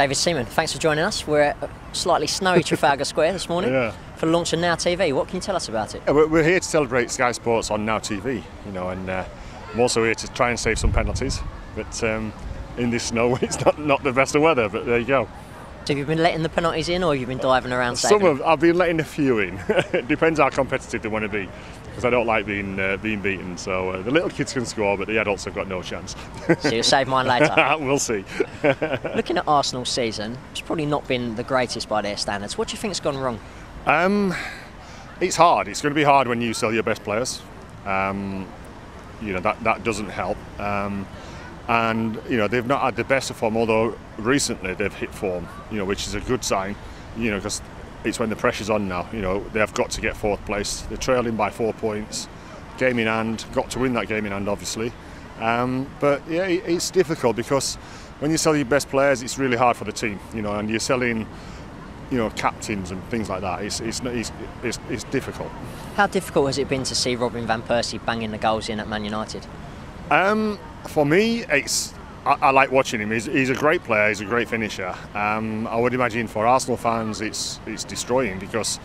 David Seaman, thanks for joining us. We're at a slightly snowy Trafalgar Square this morning for the launch of Now TV. What can you tell us about it? We're here to celebrate Sky Sports on Now TV, and I'm also here to try and save some penalties. But in this snow, it's not the best of weather. But there you go. So have you been letting the penalties in, or have you been diving around saving I've been letting a few in. It depends how competitive they want to be, because I don't like being beaten. So the little kids can score, but the adults have got no chance. So you'll save mine later. We'll see. Looking at Arsenal's season, it's probably not been the greatest by their standards. What do you think's gone wrong? It's hard. It's going to be hard when you sell your best players. That doesn't help. And they've not had the best of form, although recently they've hit form, which is a good sign, because it's when the pressure's on now. They've got to get fourth place. They're trailing by 4 points, game in hand, got to win that game in hand, obviously. But yeah, it's difficult because when you sell your best players, it's really hard for the team, and you're selling, captains and things like that. It's difficult. How difficult has it been to see Robin van Persie banging the goals in at Man United? For me, I like watching him. He's a great player. He's a great finisher. I would imagine for Arsenal fans, it's destroying because,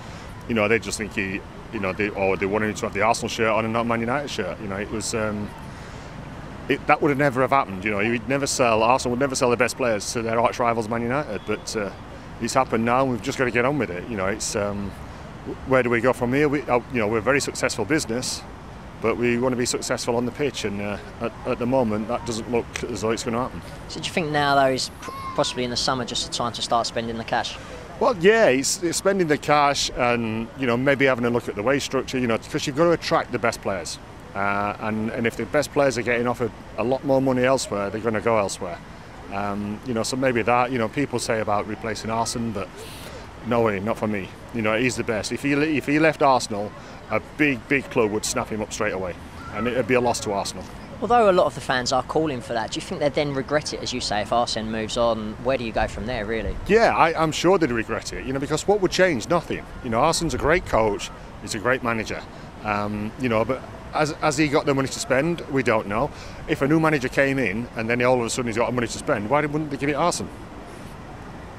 they just think they wanted him to have the Arsenal shirt on and not Man United shirt. It was that would have never happened. Arsenal would never sell their best players to their arch rivals Man United. But it's happened now, and we've just got to get on with it. It's where do we go from here? We're a very successful business. But we want to be successful on the pitch, and at the moment that doesn't look as though it's going to happen. So do you think now, though, is possibly in the summer just a time to start spending the cash? Well, yeah, it's spending the cash and maybe having a look at the wage structure, because you've got to attract the best players, and if the best players are getting offered a lot more money elsewhere, they're going to go elsewhere. So maybe that. People say about replacing Arsene, but no way, not for me. He's the best. If he left Arsenal, a big club would snap him up straight away, and it'd be a loss to Arsenal. Although a lot of the fans are calling for that, do you think they'd then regret it, as you say, if Arsene moves on? Where do you go from there, really? Yeah, I'm sure they'd regret it, because what would change? Nothing. Arsene's a great coach, he's a great manager, but has he got the money to spend? We don't know. If a new manager came in and then all of a sudden he's got money to spend, why wouldn't they give it Arsene?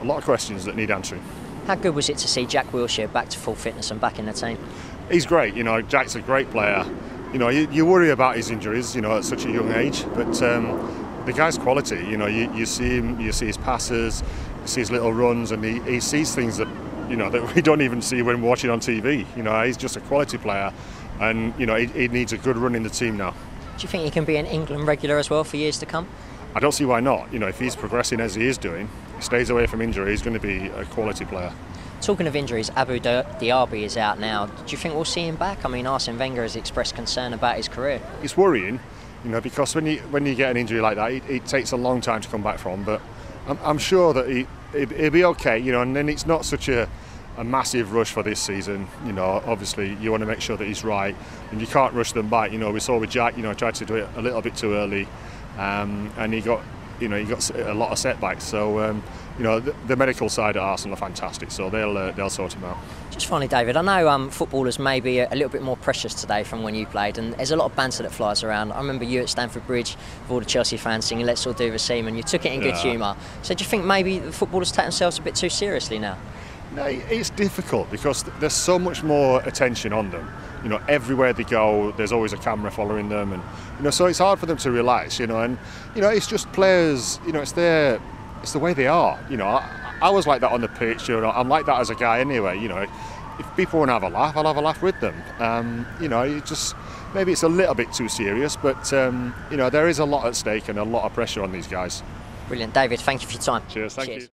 A lot of questions that need answering. How good was it to see Jack Wilshere back to full fitness and back in the team? He's great, Jack's a great player. You worry about his injuries, at such a young age, but the guy's quality, you see him, you see his passes, you see his little runs, and he sees things that, that we don't even see when watching on TV. He's just a quality player, and, he needs a good run in the team now. Do you think he can be an England regular as well for years to come? I don't see why not. If he's progressing as he is doing, stays away from injury, he's going to be a quality player. Talking of injuries, Abu Dhabi is out now. Do you think we'll see him back? I mean, Arsene Wenger has expressed concern about his career. It's worrying, because when you get an injury like that, it takes a long time to come back from. But I'm sure that he'll be okay, and then it's not such a massive rush for this season. Obviously you want to make sure that he's right, and you can't rush them back. We saw with Jack, tried to do it a little bit too early, and he got a lot of setbacks. So the medical side at Arsenal are fantastic, so they'll sort him out. Just finally, David, I know footballers may be a little bit more precious today from when you played, and there's a lot of banter that flies around. I remember you at Stamford Bridge with all the Chelsea fans singing "Let's all do the Seaman." You took it in good humour. So do you think maybe the footballers take themselves a bit too seriously now? No, it's difficult because there's so much more attention on them. Everywhere they go, there's always a camera following them, and so it's hard for them to relax. And it's just players. It's the way they are. I was like that on the pitch. I'm like that as a guy anyway. If people want to have a laugh, I'll have a laugh with them. Maybe it's a little bit too serious, but there is a lot at stake and a lot of pressure on these guys. Brilliant, David. Thank you for your time. Cheers. Thank you.